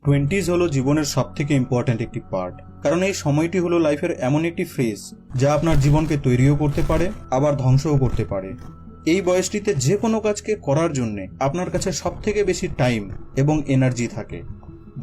Twenties হলো জীবনের সবথেকে ইম্পর্ট্যান্ট একটি পার্ট, কারণ এই সময়টি হলো লাইফের এমন একটি ফেজ যা আপনার জীবনকে তৈরিও করতে পারে আবার ধ্বংসও করতে পারে। এই বয়সটিতে যে কোনো কাজকে করার জন্য আপনার কাছে সবথেকে বেশি টাইম এবং এনার্জি থাকে।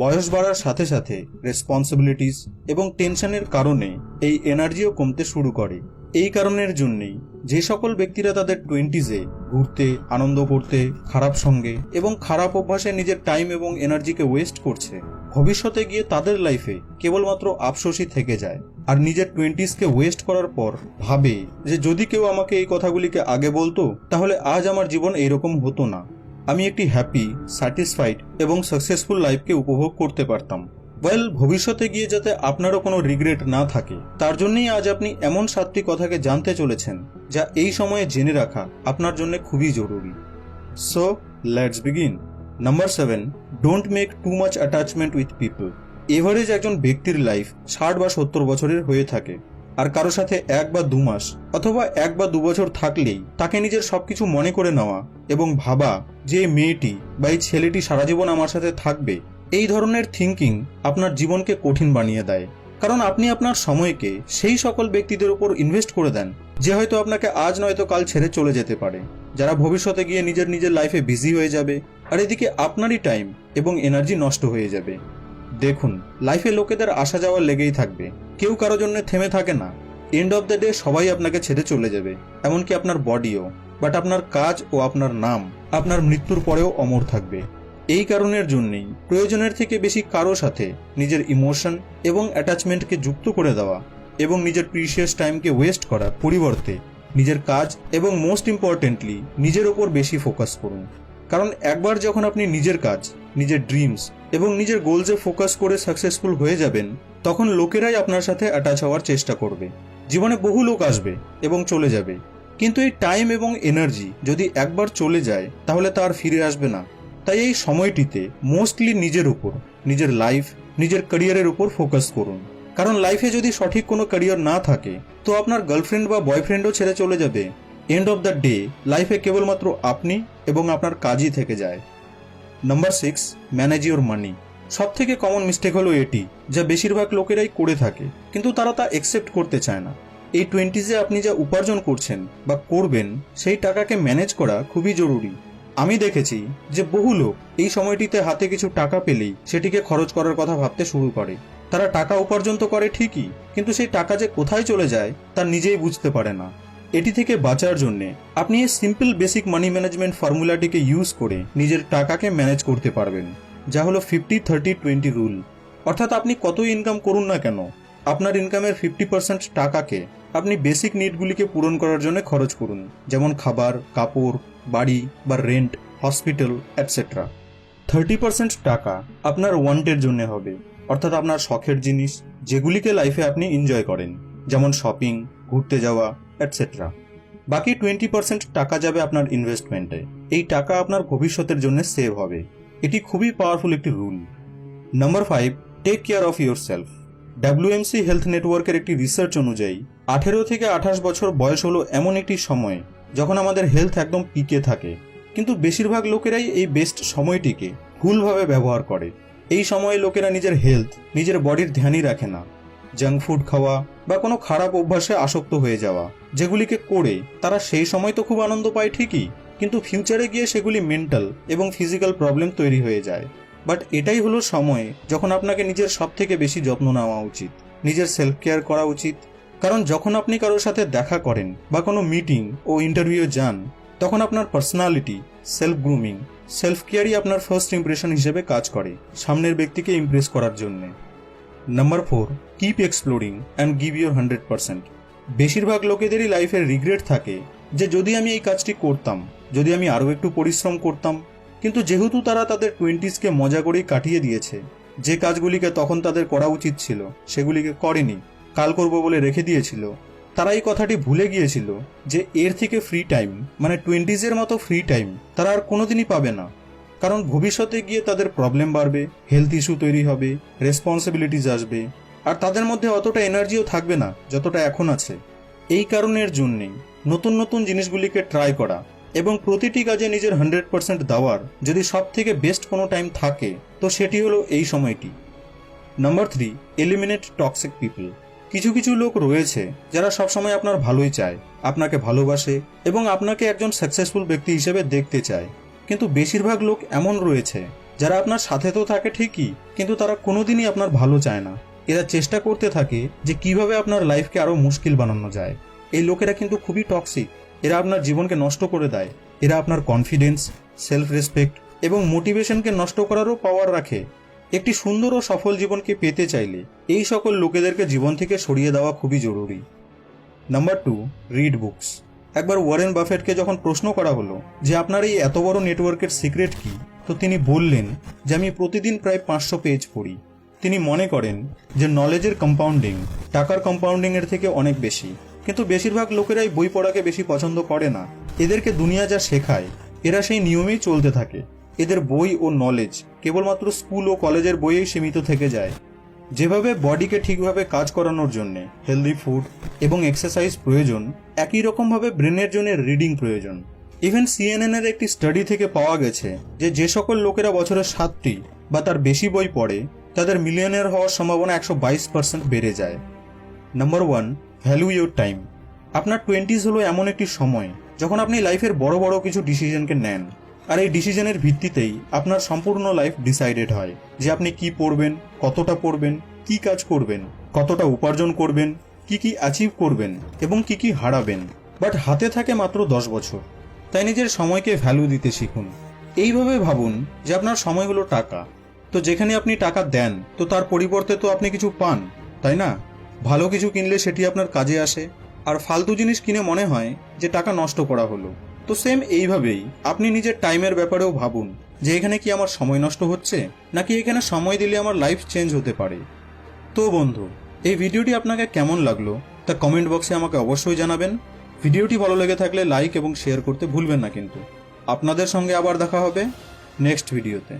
বয়স বাড়ার সাথে সাথে রেসপন্সিবিলিটিস এবং টেনশনের কারণে এই এনার্জিও কমতে শুরু করে। এই কারণের জন্যই যে সকল ব্যক্তিরা তাদের টোয়েন্টিজে ঘুরতে, আনন্দ করতে, খারাপ সঙ্গে এবং খারাপ অভ্যাসে নিজের টাইম এবং এনার্জিকে ওয়েস্ট করছে, ভবিষ্যতে গিয়ে তাদের লাইফে কেবলমাত্র আফসোসই থেকে যায়। আর নিজের টোয়েন্টিজকে ওয়েস্ট করার পর ভাবে যে যদি কেউ আমাকে এই কথাগুলিকে আগে বলতো তাহলে আজ আমার জীবন এইরকম হতো না, আমি একটি হ্যাপি, স্যাটিসফাইড এবং সাকসেসফুল লাইফকে উপভোগ করতে পারতাম। ভবিষ্যতে গিয়ে যাতে আপনারও কোনো রিগ্রেট না থাকে তার জন্যই আজ আপনি এমন 7টি কথাকে জানতে চলেছেন যা এই সময়ে জেনে রাখা আপনার জন্য খুবই জরুরি। So let's begin. Number 7, don't make too much attachment with people. Average একজন ব্যক্তির লাইফ 60 বা 70 বছরের হয়ে থাকে, আর কারো সাথে 1 বা 2 মাস অথবা 1 বা 2 বছর থাকলেই তাকে নিজের সবকিছু মনে করে নেওয়া এবং ভাবা যে মেয়েটি বা এই ছেলেটি সারা জীবন আমার সাথে থাকবে, এই ধরনের থিঙ্কিং আপনার জীবনকে কঠিন বানিয়ে দেয়। কারণ আপনি আপনার সময়কে সেই সকল ব্যক্তিদের উপর ইনভেস্ট করে দেন যে হয়তো আপনাকে আজ নয়তো কাল ছেড়ে চলে যেতে পারে, যারা ভবিষ্যতে গিয়ে নিজের লাইফে বিজি হয়ে যাবে, আর এদিকে আপনারই টাইম এবং এনার্জি নষ্ট হয়ে যাবে। দেখুন, লাইফে লোকেদের আসা যাওয়া লেগেই থাকবে, কেউ কারো জন্য থেমে থাকে না। এন্ড অফ দ্য ডে সবাই আপনাকে ছেড়ে চলে যাবে, এমনকি আপনার বডিও। বাট আপনার কাজ ও আপনার নাম আপনার মৃত্যুর পরেও অমর থাকবে। এই কারণের জন্যই প্রয়োজনের থেকে বেশি কারো সাথে নিজের ইমোশন এবং অ্যাটাচমেন্টকে যুক্ত করে দেওয়া এবং নিজের প্রিশিয়াস টাইমকে ওয়েস্ট করার পরিবর্তে নিজের কাজ এবং মোস্ট ইম্পর্টেন্টলি নিজের ওপর বেশি ফোকাস করুন। কারণ একবার যখন আপনি নিজের কাজ, নিজের ড্রিমস এবং নিজের গোলসে ফোকাস করে সাকসেসফুল হয়ে যাবেন, তখন লোকেরাই আপনার সাথে অ্যাটাচ হওয়ার চেষ্টা করবে। জীবনে বহু লোক আসবে এবং চলে যাবে, কিন্তু এই টাইম এবং এনার্জি যদি একবার চলে যায় তাহলে তা আর ফিরে আসবে না। তাই এই সময়টিতে মোস্টলি নিজের উপর, নিজের লাইফ, নিজের ক্যারিয়ারের উপর ফোকাস করুন। কারণ লাইফে যদি সঠিক কোনো ক্যারিয়ার না থাকে তো আপনার গার্লফ্রেন্ড বা বয়ফ্রেন্ডও ছেড়ে চলে যাবে। এন্ড অফ দ্য ডে লাইফে কেবলমাত্র আপনি এবং আপনার কাজই থেকে যায়। নাম্বার 6, ম্যানেজ ইওর মানি। সব থেকে কমন মিস্টেক হলো এটি, যা বেশিরভাগ লোকেরাই করে থাকে, কিন্তু তারা তা অ্যাকসেপ্ট করতে চায় না। এই টোয়েন্টিজে আপনি যা উপার্জন করছেন বা করবেন সেই টাকাকে ম্যানেজ করা খুবই জরুরি। আমি দেখেছি যে বহু লোক এই সময়টিতে হাতে কিছু টাকা পেলেই সেটিকে খরচ করার কথা ভাবতে শুরু করে। তারা টাকা উপার্জন তো করে ঠিকই, কিন্তু সেই টাকা যে কোথায় চলে যায় তা নিজেই বুঝতে পারে না। এটি থেকে বাঁচার জন্য আপনি এই সিম্পল বেসিক মানি ম্যানেজমেন্ট ফর্মুলাটিকে ইউজ করে নিজের টাকাকে ম্যানেজ করতে পারবেন, যা হলো 50-30-20 রুল। অর্থাৎ আপনি কতই ইনকাম করুন না কেন, আপনার ইনকামের 50% টাকাকে আপনি বেসিক নিডগুলিকে পূরণ করার জন্য খরচ করুন, যেমন খাবার, কাপড়, বাড়ি বা রেন্ট, হসপিটাল এটসেট্রা। 30% টাকা আপনার ওয়ান্টের জন্য হবে, অর্থাৎ আপনার শখের জিনিস, যেগুলিকে লাইফে আপনি এনজয় করেন, যেমন শপিং, ঘুরতে যাওয়া এটসেট্রা। বাকি 20% টাকা যাবে আপনার ইনভেস্টমেন্টে। এই টাকা আপনার ভবিষ্যতের জন্য সেভ হবে। এটি খুবই পাওয়ারফুল একটি rule. Number 5, take care of your self. WMC health নেটওয়ার্কের একটি রিসার্চ অনুযায়ী 18 থেকে 28 বছর বয়স হলো এমন একটি সময় যখন আমাদের হেলথ একদম পিকে থাকে, কিন্তু বেশিরভাগ লোকেরাই এই বেস্ট সময়টিকে ভুলভাবে ব্যবহার করে। এই সময়ে লোকেরা নিজের হেলথ, নিজের বডির ধ্যানই রাখে না। জাঙ্ক ফুড খাওয়া বা কোনো খারাপ অভ্যাসে আসক্ত হয়ে যাওয়া, যেগুলিকে করে তারা সেই সময় তো খুব আনন্দ পায় ঠিকই, কিন্তু ফিউচারে গিয়ে সেগুলি মেন্টাল এবং ফিজিক্যাল প্রবলেম তৈরি হয়ে যায়। বাট এটাই হলো সময় যখন আপনাকে নিজের সব থেকে বেশি যত্ন নেওয়া উচিত, নিজের সেলফ কেয়ার করা উচিত। কারণ যখন আপনি কারোর সাথে দেখা করেন বা কোনো মিটিং ও ইন্টারভিউ যান, তখন আপনার পার্সোনালিটি, সেলফ গ্রুমিং, সেলফ কেয়ারই আপনার ফার্স্ট ইমপ্রেশন হিসেবে কাজ করে সামনের ব্যক্তিকে ইমপ্রেস করার জন্য। Number 4, keep exploring and give your 100%। বেশিরভাগ লোকেদেরই লাইফের রিগ্রেট থাকে যে যদি আমি এই কাজটি করতাম, যদি আমি আরও একটু পরিশ্রম করতাম। কিন্তু যেহেতু তারা তাদের 20sকে মজা করেই কাটিয়ে দিয়েছে, যে কাজগুলিকে তখন তাদের করা উচিত ছিল সেগুলিকে করেনি, কাল করব বলে রেখে দিয়েছিল, তারা এই কথাটি ভুলে গিয়েছিল যে এর থেকে ফ্রি টাইম, মানে 20sের মতো ফ্রি টাইম তারা আর কোনোদিনই পাবে না। কারণ ভবিষ্যতে গিয়ে তাদের প্রবলেম বাড়বে, হেলথ ইস্যু তৈরি হবে, রেসপন্সিবিলিটিস আসবে, আর তাদের মধ্যে অতটা এনার্জিও থাকবে না যতটা এখন আছে। এই কারণের জন্যেই নতুন নতুন জিনিসগুলিকে ট্রাই করা এবং প্রতিটি কাজে নিজের 100% দেওয়ার যদি সব থেকে বেস্ট কোনো টাইম থাকে তো সেটি হলো এই সময়টি। Number 3, eliminate toxic people. কিছু কিছু লোক রয়েছে যারা সবসময় আপনার ভালোই চায়, আপনাকে ভালোবাসে এবং আপনাকে একজন সাকসেসফুল ব্যক্তি হিসেবে দেখতে চায়। কিন্তু বেশিরভাগ লোক এমন রয়েছে যারা আপনার সাথে তো থাকে ঠিকই, কিন্তু তারা কোনোদিনই আপনার ভালো চায় না। এরা চেষ্টা করতে থাকে যে কিভাবে আপনার লাইফকে আরো মুশকিল বানানো যায়। এই লোকেরা কিন্তু খুবই টক্সিক। এরা আপনার জীবনকে নষ্ট করে দেয়। এরা আপনার কনফিডেন্স, সেলফ রেসপেক্ট এবং মোটিভেশনকে নষ্ট করারও পাওয়ার রাখে। একটি সুন্দর ও সফল জীবনকে পেতে চাইলে এই সকল লোকেদেরকে জীবন থেকে সরিয়ে দেওয়া খুবই জরুরি। Number 2, read books. একবার ওয়ারেন বাফেটকে যখন প্রশ্ন করা হলো যে আপনার এই এত বড় নেটওয়ার্কের সিক্রেট কি, তো তিনি বললেন যে আমি প্রতিদিন প্রায় 500 পেজ পড়ি। তিনি মনে করেন যে নলেজের কম্পাউন্ডিং টাকার কম্পাউন্ডিং এর থেকে অনেক বেশি। কিন্তু বেশিরভাগ লোকেরাই বই পড়াকে বেশি পছন্দ করে না। এদেরকে দুনিয়া যা শেখায় এরা সেই নিয়মেই চলতে থাকে। এদের বই ও নলেজ কেবলমাত্র স্কুল ও কলেজের বইয়েই সীমিত থেকে যায়। যেভাবে বডিকে ঠিকভাবে কাজ করানোর জন্য হেলদি ফুড এবং এক্সারসাইজ প্রয়োজন, একই রকমভাবে ব্রেনের জন্য রিডিং প্রয়োজন। ইভেন CNN এর একটি স্টাডি থেকে পাওয়া গেছে যে যে সকল লোকেরা বছরে 7টি বা তার বেশি বই পড়ে তাদের মিলিয়নিয়ার হওয়ার সম্ভাবনা 122% বেড়ে যায়। Number 1, value your time. আপনার 20s হলো এমন একটি সময় যখন আপনি লাইফের বড় বড় কিছু ডিসিশনকে নেন, আর এই ডিসিশনের ভিত্তিতেই আপনার সম্পূর্ণ লাইফ ডিসাইডেড হয় যে আপনি কি পড়বেন, কতটা পড়বেন, কি কাজ করবেন, কতটা উপার্জন করবেন, কি অ্যাচিভ করবেন এবং কি হারাবেন। বাট হাতে থাকে মাত্র 10 বছর। তাই নিজের সময়কে ভ্যালু দিতে শিখুন। এইভাবে ভাবুন যে আপনার সময় হলো টাকা। তো যেখানে আপনি টাকা দেন তো তার পরিবর্তে তো আপনি কিছু পান, তাই না? ভালো কিছু কিনলে সেটি আপনার কাজে আসে, আর ফালতু জিনিস কিনে মনে হয় যে টাকা নষ্ট করা হলো। তো সেম এইভাবেই আপনি নিজের টাইমের ব্যাপারেও ভাবুন যে এখানে কি আমার সময় নষ্ট হচ্ছে, নাকি এখানে সময় দিলে আমার লাইফ চেঞ্জ হতে পারে। তো বন্ধু, এই ভিডিওটি আপনাকে কেমন লাগলো তা কমেন্ট বক্সে আমাকে অবশ্যই জানাবেন। ভিডিওটি ভালো লেগে থাকলে লাইক এবং শেয়ার করতে ভুলবেন না কিন্তু। আপনাদের সঙ্গে আবার দেখা হবে নেক্সট ভিডিওতে।